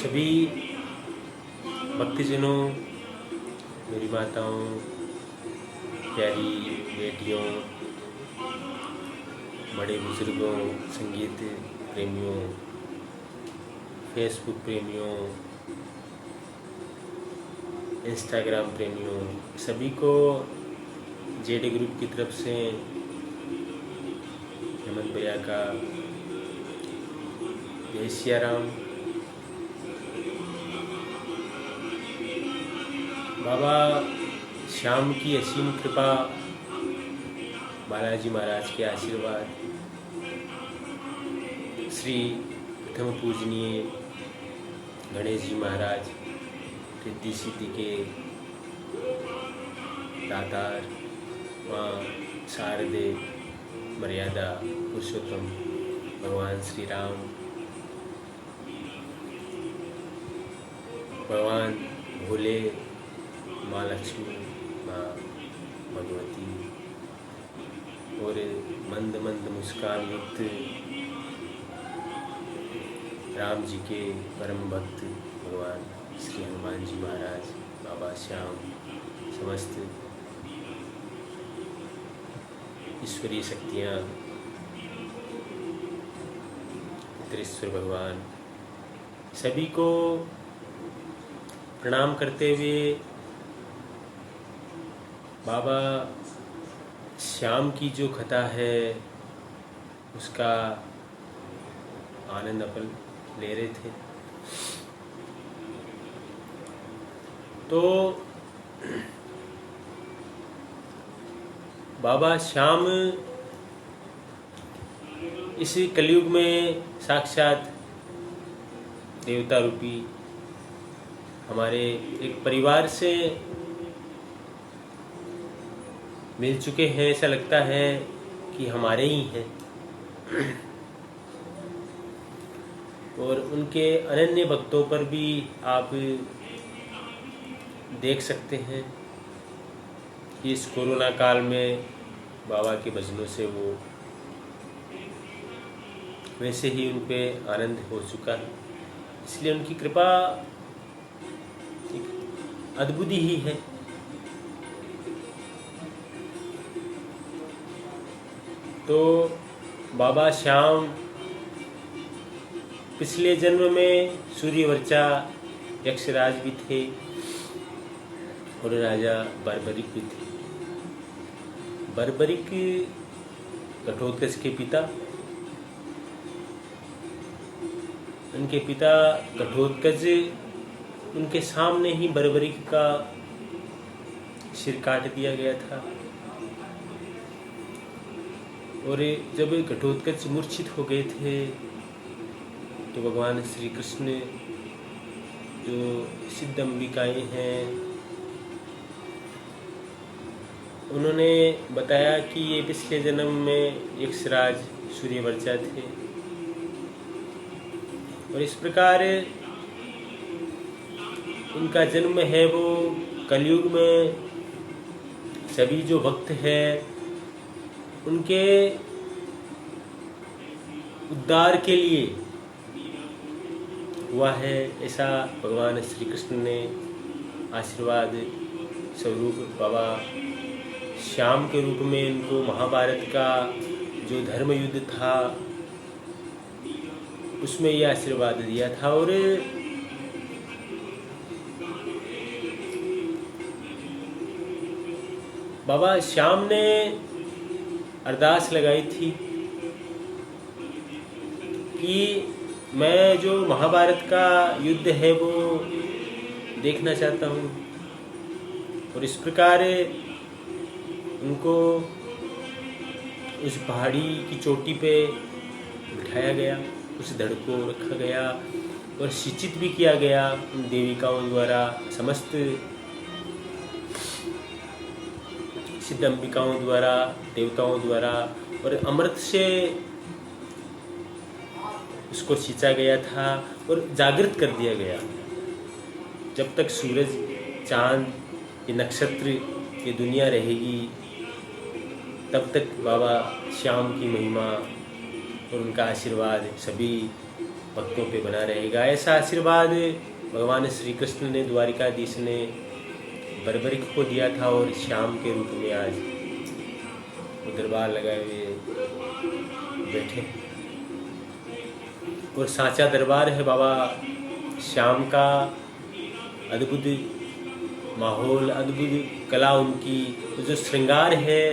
सभी भक्तजनों, मेरी माताओं, प्यारी बेटियों, बड़े बुजुर्गों, संगीत प्रेमियों, फेसबुक प्रेमियों, इंस्टाग्राम प्रेमियों, सभी को जेडी ग्रुप की तरफ से हेमंत भैया का जय सिया राम। बाबा श्याम की असीम कृपा, बालाजी महाराज के आशीर्वाद, श्री प्रथम पूजनीय गणेश जी महाराज रिद्धि सिद्धि के दातार, माँ शारदे मर्यादा पुरुषोत्तम भगवान श्री राम, भगवान भोले, माँ लक्ष्मी, माँ भगवती और मंद मंद मुस्कान युक्त राम जी के परम भक्त भगवान श्री हनुमान जी महाराज, बाबा श्याम, समस्त ईश्वरीय शक्तियाँ, पितरेश्वर भगवान, सभी को प्रणाम करते हुए बाबा श्याम की जो कथा है उसका आनंद अपन ले रहे थे। तो बाबा श्याम इस कलयुग में साक्षात देवता रूपी हमारे एक परिवार से मिल चुके हैं। ऐसा लगता है कि हमारे ही हैं और उनके अनन्य भक्तों पर भी आप देख सकते हैं कि इस कोरोना काल में बाबा के भजनों से वो वैसे ही उन पे आनंद हो चुका है। इसलिए उनकी कृपा एक अद्भुत ही है। तो बाबा श्याम पिछले जन्म में सूर्यवर्चा यक्षराज भी थे और राजा बर्बरिक भी थे। बर्बरिक घटोत्कच के पिता, उनके पिता घटोत्कच, उनके सामने ही बर्बरिक का सिर काट दिया गया था। और जब घटोत्कच मूर्छित हो गए थे तो भगवान श्री कृष्ण जो सिद्ध अंबिकाएं हैं उन्होंने बताया कि ये पिछले जन्म में यक्षराज सूर्यवर्चा थे और इस प्रकार उनका जन्म है वो कलयुग में सभी जो भक्त हैं उनके उद्धार के लिए हुआ है। ऐसा भगवान श्री कृष्ण ने आशीर्वाद स्वरूप बाबा श्याम के रूप में उनको महाभारत का जो धर्म युद्ध था उसमें यह आशीर्वाद दिया था। और बाबा श्याम ने अरदास लगाई थी कि मैं जो महाभारत का युद्ध है वो देखना चाहता हूँ। और इस प्रकार उनको उस पहाड़ी की चोटी पे बिठाया गया, उस धड़ को रखा गया और सिंचित भी किया गया उन देविकाओं द्वारा, समस्त सिद्ध अंबिकाओं द्वारा, देवताओं द्वारा। और अमृत से उसको सींचा गया था और जागृत कर दिया गया। जब तक सूरज, चांद, ये नक्षत्र, ये दुनिया रहेगी तब तक बाबा श्याम की महिमा और उनका आशीर्वाद सभी भक्तों पे बना रहेगा। ऐसा आशीर्वाद भगवान श्री कृष्ण ने, द्वारिकाधीश ने बर्बरिक को दिया था और श्याम के रूप में आज वो दरबार लगाए हुए बैठे। और साचा दरबार है बाबा श्याम का। अद्भुत माहौल, अद्भुत कला उनकी। तो जो श्रृंगार है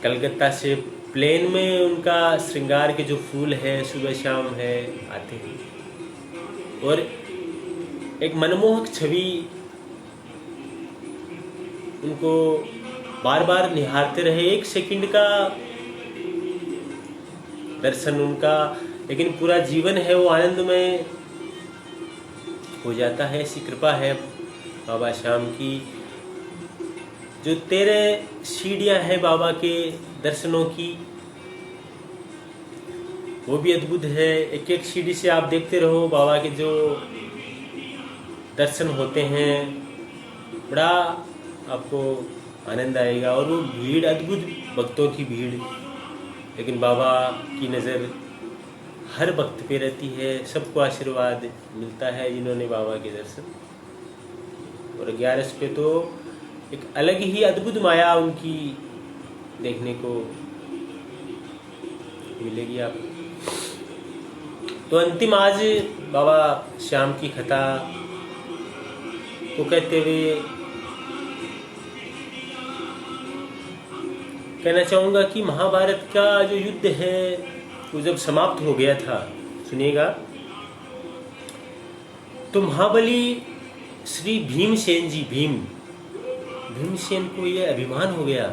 कलकत्ता से प्लेन में उनका श्रृंगार के जो फूल है सुबह शाम है आते हैं और एक मनमोहक छवि उनको बार बार निहारते रहे। 1 सेकंड का दर्शन उनका, लेकिन पूरा जीवन है वो आनंदमय हो जाता है। ऐसी कृपा है बाबा श्याम की। जो 13 सीढ़ियां हैं बाबा के दर्शनों की, वो भी अद्भुत है। एक एक सीढ़ी से आप देखते रहो बाबा के जो दर्शन होते हैं, बड़ा आपको आनंद आएगा। और वो भीड़, अद्भुत भक्तों की भीड़, लेकिन बाबा की नज़र हर भक्त पे रहती है। सबको आशीर्वाद मिलता है जिन्होंने बाबा के दर्शन। और 11 पे तो एक अलग ही अद्भुत माया उनकी देखने को मिलेगी आप। तो अंतिम आज बाबा श्याम की कथा को कहते हुए कहना चाहूँगा कि महाभारत का जो युद्ध है वो जब समाप्त हो गया था, सुनिएगा, तो महाबली श्री भीमसेन जी, भीमसेन को यह अभिमान हो गया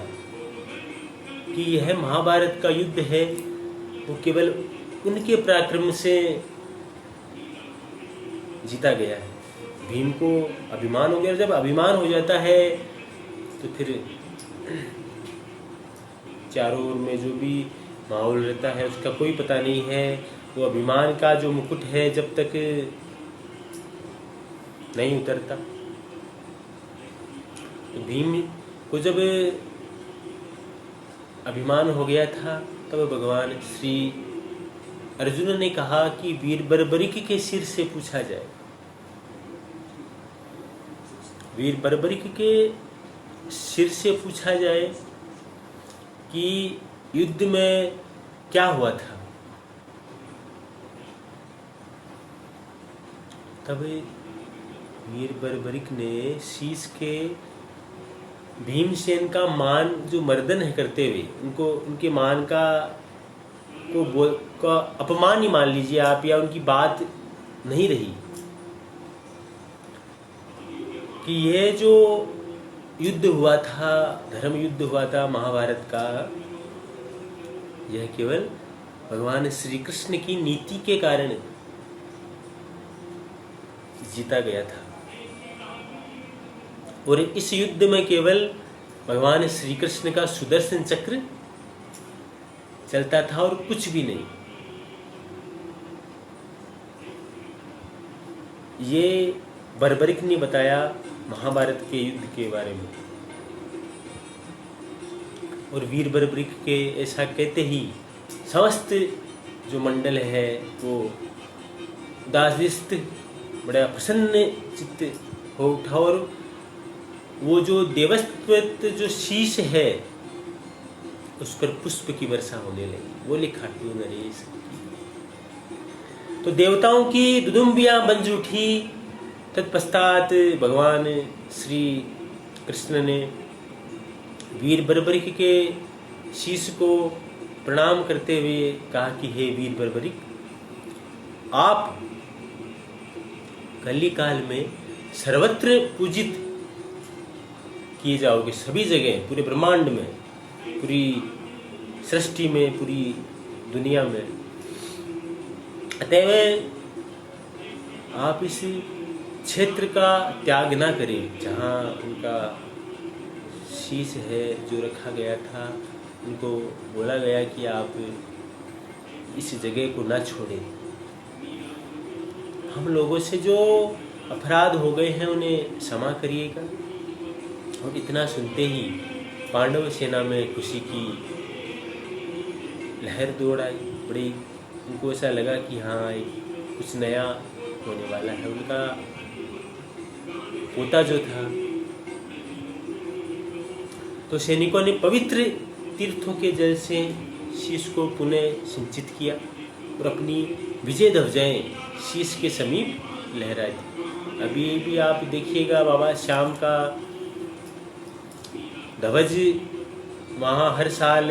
कि यह महाभारत का युद्ध है वो केवल उनके पराक्रम से जीता गया है। भीम को अभिमान हो गया। जब अभिमान हो जाता है तो फिर चारों ओर में जो भी माहौल रहता है उसका कोई पता नहीं है। वो अभिमान का जो मुकुट है जब तक नहीं उतरता। तो भीम को जब अभिमान हो गया था तब भगवान श्री अर्जुन ने कहा कि वीर बर्बरिक के सिर से पूछा जाए। वीर बर्बरिक के सिर से पूछा जाए कि युद्ध में क्या हुआ था। तब वीर बर्बरिक ने शीश के भीमसेन का मान जो मर्दन है करते हुए उनको, उनके मान का अपमान ही मान लीजिए आप, या उनकी बात नहीं रही कि यह जो युद्ध हुआ था, धर्म युद्ध हुआ था महाभारत का, यह केवल भगवान श्री कृष्ण की नीति के कारण जीता गया था। और इस युद्ध में केवल भगवान श्री कृष्ण का सुदर्शन चक्र चलता था और कुछ भी नहीं। ये बर्बरिक ने बताया महाभारत के युद्ध के बारे में। और वीर बर्बरिक के ऐसा कहते ही समस्त जो मंडल है वो उदासित, बड़ा प्रसन्न चित्त हो उठा। और वो जो देवस्वत जो शीश है उस पर पुष्प की वर्षा होने लगी। वो लिखा क्यों नरेश। तो देवताओं की दुदुम्बियां बंज उठी। तत्पश्चात भगवान श्री कृष्ण ने वीर बर्बरिक के शीश को प्रणाम करते हुए कहा कि हे वीर बर्बरिक, आप कली काल में सर्वत्र पूजित किए जाओगे, सभी जगह, पूरे ब्रह्मांड में, पूरी सृष्टि में, पूरी दुनिया में। अतएव आप इस क्षेत्र का त्याग ना करें जहाँ उनका शीश है जो रखा गया था। उनको बोला गया कि आप इस जगह को ना छोड़ें। हम लोगों से जो अपराध हो गए हैं उन्हें क्षमा करिएगा। और इतना सुनते ही पांडव सेना में खुशी की लहर दौड़ आई, बड़ी उनको ऐसा लगा कि हाँ कुछ नया होने वाला है। उनका पोता जो था, तो सैनिकों ने पवित्र तीर्थों के जल से शीश को पुनः सिंचित किया और अपनी विजय ध्वजाएं शीश के समीप लहराई थी। अभी भी आप देखिएगा बाबा श्याम का ध्वज वहाँ हर साल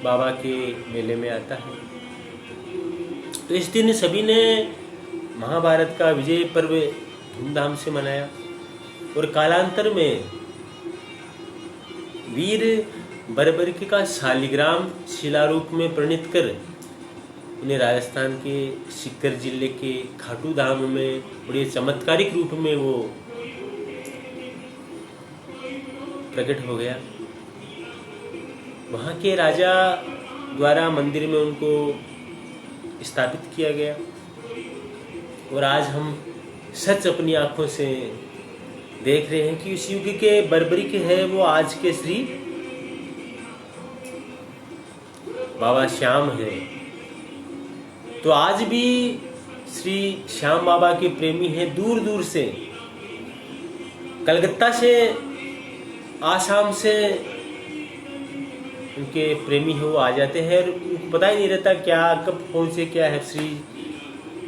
बाबा के मेले में आता है। तो इस दिन सभी ने महाभारत का विजय पर्व धूमधाम से मनाया और कालांतर में वीर बर्बरिक का शालिग्राम शिलारूप में परिणित कर उन्हें राजस्थान के सीकर जिले के खाटू धाम में बड़े चमत्कारिक रूप में वो प्रकट हो गया। वहाँ के राजा द्वारा मंदिर में उनको स्थापित किया गया और आज हम सच अपनी आंखों से देख रहे हैं कि उस युग के बर्बरिक है वो आज के श्री बाबा श्याम है। तो आज भी श्री श्याम बाबा के प्रेमी हैं, दूर दूर से, कलकत्ता से, आसाम से उनके प्रेमी हैं वो आ जाते हैं और उनको पता ही नहीं रहता क्या कब पहुंचे, क्या है। श्री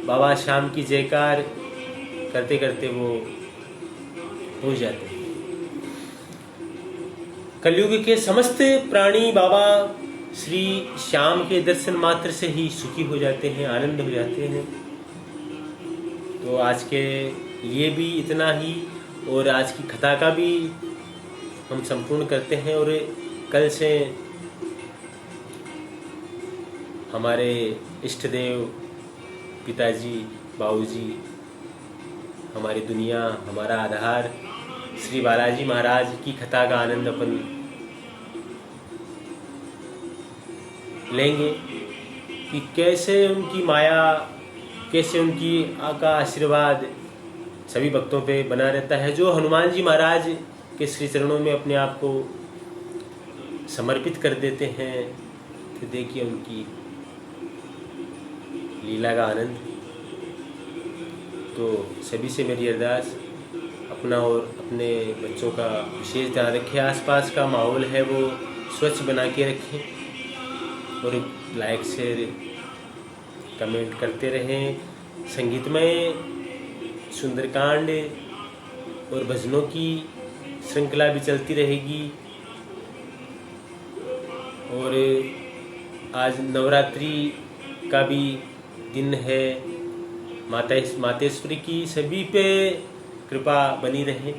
बाबा श्याम की जयकार करते करते वो पहुंच जाते हैं। कलयुग के समस्त प्राणी बाबा श्री श्याम के दर्शन मात्र से ही सुखी हो जाते हैं, आनंद हो जाते हैं। तो आज के लिए भी इतना ही और आज की कथा का भी हम संपूर्ण करते हैं और कल से हमारे इष्ट देव पिताजी, बाबूजी, हमारी दुनिया, हमारा आधार श्री बालाजी महाराज की कथा का आनंद अपन लेंगे कि कैसे उनकी माया, कैसे उनकी का आशीर्वाद सभी भक्तों पे बना रहता है। जो हनुमान जी महाराज के श्री चरणों में अपने आप को समर्पित कर देते हैं, तो देखिए उनकी लीला का आनंद। तो सभी से मेरी अरदास, अपना और अपने बच्चों का विशेष ध्यान रखें। आसपास का माहौल है वो स्वच्छ बना के रखें और लाइक शेयर कमेंट करते रहें। संगीतमय सुंदरकांड और भजनों की श्रृंखला भी चलती रहेगी। और आज नवरात्रि का भी दिन है। मातेश्वरी की सभी पे कृपा बनी रहे।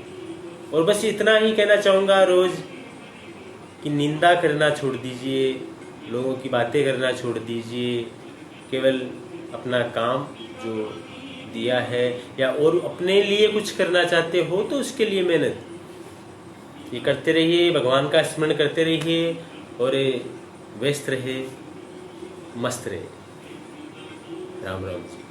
और बस इतना ही कहना चाहूँगा रोज कि निंदा करना छोड़ दीजिए, लोगों की बातें करना छोड़ दीजिए। केवल अपना काम जो दिया है या और अपने लिए कुछ करना चाहते हो तो उसके लिए मेहनत ये करते रहिए, भगवान का स्मरण करते रहिए और व्यस्त रहे, मस्त रहे। राम राम जी।